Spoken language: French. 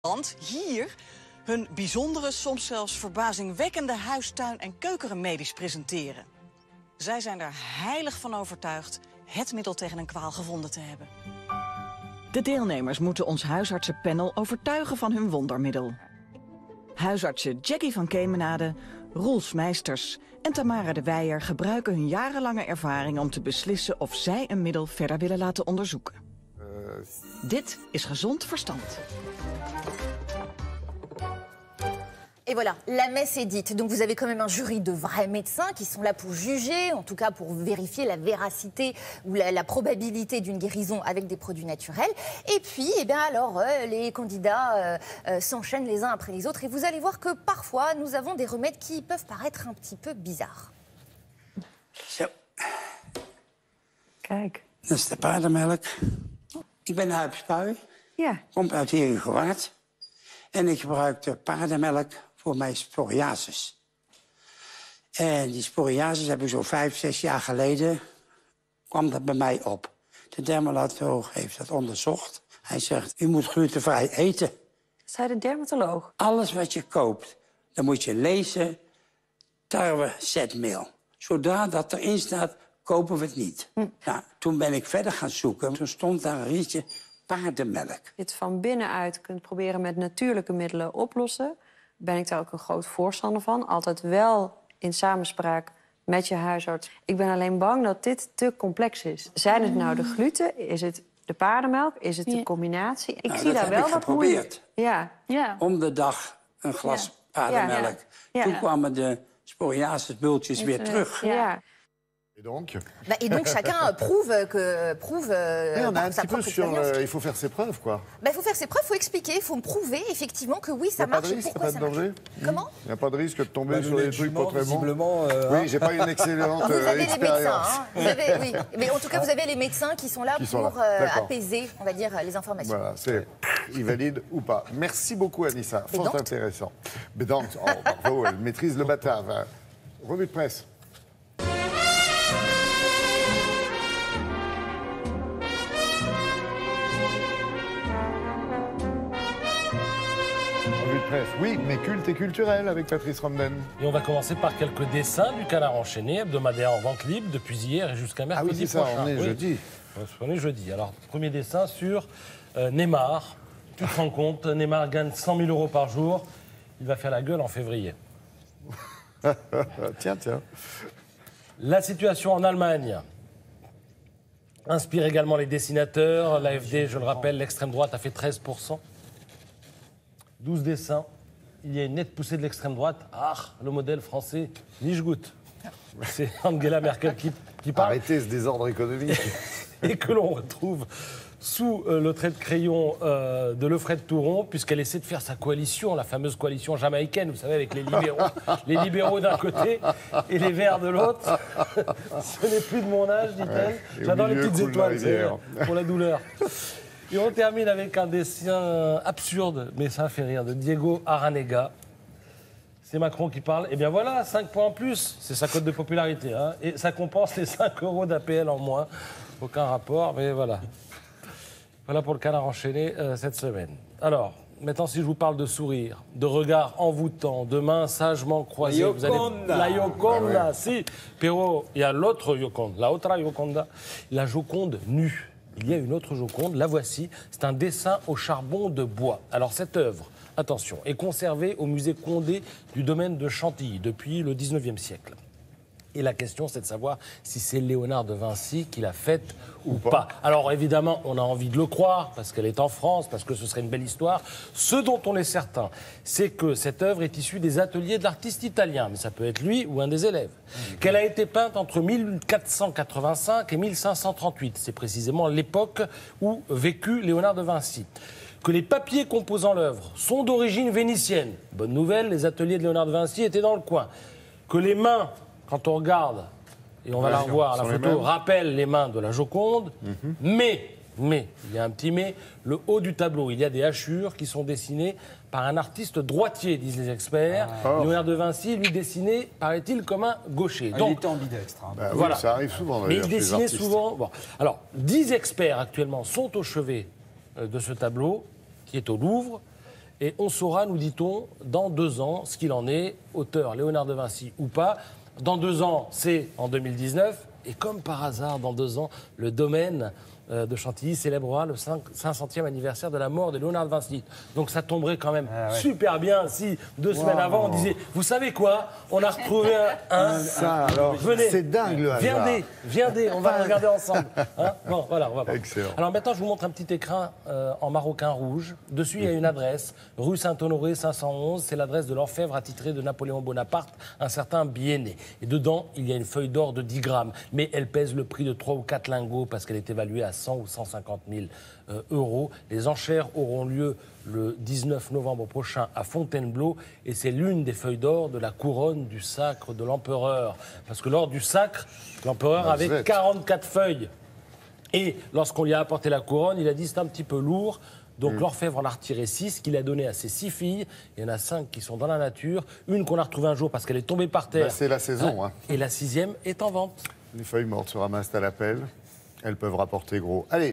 Want hier hun bijzondere, soms zelfs verbazingwekkende huistuin- en keukenremedies presenteren. Zij zijn er heilig van overtuigd het middel tegen een kwaal gevonden te hebben. De deelnemers moeten ons huisartsenpanel overtuigen van hun wondermiddel. Huisartsen Jackie van Kemenade, Roels Meisters en Tamara de Weijer gebruiken hun jarenlange ervaring om te beslissen of zij een middel verder willen laten onderzoeken. Dit is gezond verstand. Et voilà, la messe est dite. Donc vous avez quand même un jury de vrais médecins qui sont là pour juger, en tout cas pour vérifier la véracité ou la probabilité d'une guérison avec des produits naturels. Et puis, eh bien alors, les candidats s'enchaînent les uns après les autres. Et vous allez voir que parfois, nous avons des remèdes qui peuvent paraître un petit peu bizarres. Zo. Kijk. Dat is de paardenmelk. Ik ben Huip Spui. Ja. Kom uit Herengewaard. En ik gebruik de paardenmelk voor mijn psoriasis. En die psoriasis heb ik zo 5, 6 jaar geleden, kwam dat bij mij op. De dermatoloog heeft dat onderzocht. Hij zegt, u moet glutenvrij eten. Zei de dermatoloog? Alles wat je koopt, dan moet je lezen, tarwe, zetmeel. Zodra dat erin staat, kopen we het niet. Nou, toen ben ik verder gaan zoeken. Toen stond daar een rietje paardenmelk. Je het van binnenuit kunt proberen met natuurlijke middelen oplossen. Ben ik daar ook een groot voorstander van. Altijd wel in samenspraak met je huisarts. Ik ben alleen bang dat dit te complex is. Zijn het nou de gluten? Is het de paardenmelk? Is het de combinatie? Ik zie daar wel wat moeite. Ja. Om de dag een glas paardenmelk. Ja. Toen kwamen de psoriasisbultjes weer terug. Ja. Et donc chacun prouve Oui, on a un sa petit peu propre sur... expérience. il faut faire ses preuves, quoi. Il faut faire ses preuves, il faut expliquer, il faut me prouver effectivement que oui, ça Il n'y a pas marche de et risque, il pourquoi n'y a ça pas de marche. danger. Comment Il n'y a pas de risque de tomber sur le des trucs pas très bons. visiblement, Oui, j'ai pas une excellente Vous avez les médecins, expérience. hein. Vous avez, oui. Mais en tout cas, vous avez les médecins qui sont là Qui sont pour là. D'accord. apaiser, on va dire, les informations. Voilà, c'est il valide ou pas. Merci beaucoup, Anissa. Fort Bédante. intéressant. Bédante, oh, bravo, elle maîtrise le batave. Revue de presse. Oui, mais culte et culturel avec Patrice Romden. Et on va commencer par quelques dessins du Canard enchaîné, hebdomadaire en vente libre depuis hier et jusqu'à mercredi Ah oui, c'est ça, prochain. on est jeudi. On est jeudi. Alors, premier dessin sur Neymar. Tu te rends compte, Neymar gagne 100 000 euros par jour. Il va faire la gueule en février. Tiens. La situation en Allemagne inspire également les dessinateurs. L'AfD, je le rappelle, l'extrême droite a fait 13%. 12 dessins. Il y a une nette poussée de l'extrême droite. Ah, le modèle français, nicht gut. C'est Angela Merkel qui parle. Arrêtez ce désordre économique. Et que l'on retrouve sous le trait de crayon de Lefred Touron, puisqu'elle essaie de faire sa coalition, la fameuse coalition jamaïcaine, vous savez, avec les libéraux d'un côté et les verts de l'autre. Ce n'est plus de mon âge, dit-elle. Et J'adore au les milieu, petites coule la étoiles, rivière. c'est pour la douleur. Et on termine avec un dessin absurde, mais ça fait rire, de Diego Aranega. C'est Macron qui parle. Eh bien voilà, 5 points en plus, c'est sa cote de popularité. Hein. Et ça compense les 5 euros d'APL en moins. Aucun rapport, mais voilà. Voilà pour le Canard enchaîné cette semaine. Alors, maintenant, si je vous parle de sourire, de regard envoûtant, de mains sagement croisées... La Yoconda, si. Pero, il y a l'autre Yoconda, la otra Yoconda, la Joconde nue. Il y a une autre Joconde, la voici. C'est un dessin au charbon de bois. Alors, cette œuvre, attention, est conservée au musée Condé du domaine de Chantilly depuis le 19e siècle. Et la question, c'est de savoir si c'est Léonard de Vinci qui l'a faite ou pas. Alors évidemment, on a envie de le croire, parce qu'elle est en France, parce que ce serait une belle histoire. Ce dont on est certain, c'est que cette œuvre est issue des ateliers de l'artiste italien, mais ça peut être lui ou un des élèves. Qu'elle a été peinte entre 1485 et 1538. C'est précisément l'époque où vécut Léonard de Vinci. Que les papiers composant l'œuvre sont d'origine vénitienne. Bonne nouvelle, les ateliers de Léonard de Vinci étaient dans le coin. Que les mains... Quand on regarde, et on va la revoir, la photo rappelle les mains de la Joconde, mais, il y a un petit mais, le haut du tableau, il y a des hachures qui sont dessinées par un artiste droitier, disent les experts. Léonard de Vinci, lui, dessinait, paraît-il, comme un gaucher. Il était ambidextre. Hein. Bah, voilà. Oui, ça arrive souvent, Mais d'ailleurs, il chez les dessinait artistes. souvent... Bon. Alors, 10 experts, actuellement, sont au chevet de ce tableau, qui est au Louvre. Et on saura, nous dit-on, dans 2 ans, ce qu'il en est, auteur Léonard de Vinci ou pas. Dans 2 ans, c'est en 2019. Et comme par hasard, dans 2 ans, le domaine de Chantilly célébrera le 500e anniversaire de la mort de Léonard de Vinci. Donc ça tomberait quand même super bien si 2 semaines avant, on disait, vous savez quoi, on a retrouvé Ça, alors, venez, c'est dingue le hasard. viendez, on va regarder ensemble. Hein, bon, voilà, on va voir. Excellent. Alors maintenant, je vous montre un petit écrin en maroquin rouge. Dessus, il y a une adresse, rue Saint-Honoré 511. C'est l'adresse de l'orfèvre attitré de Napoléon Bonaparte, un certain Biennet. Et dedans, il y a une feuille d'or de 10 grammes. Mais elle pèse le prix de 3 ou 4 lingots parce qu'elle est évaluée à 100 ou 150 000 euros. Les enchères auront lieu le 19 novembre prochain à Fontainebleau et c'est l'une des feuilles d'or de la couronne du sacre de l'empereur. Parce que lors du sacre, l'empereur avait 44 feuilles. Et lorsqu'on lui a apporté la couronne, il a dit c'est un petit peu lourd. Donc l'orfèvre en a retiré 6 qu'il a donné à ses 6 filles. Il y en a 5 qui sont dans la nature. Une qu'on a retrouvée un jour parce qu'elle est tombée par terre. C'est la saison. Hein. Et la 6e est en vente. Les feuilles mortes se ramassent à l'appel. Elles peuvent rapporter gros. Allez.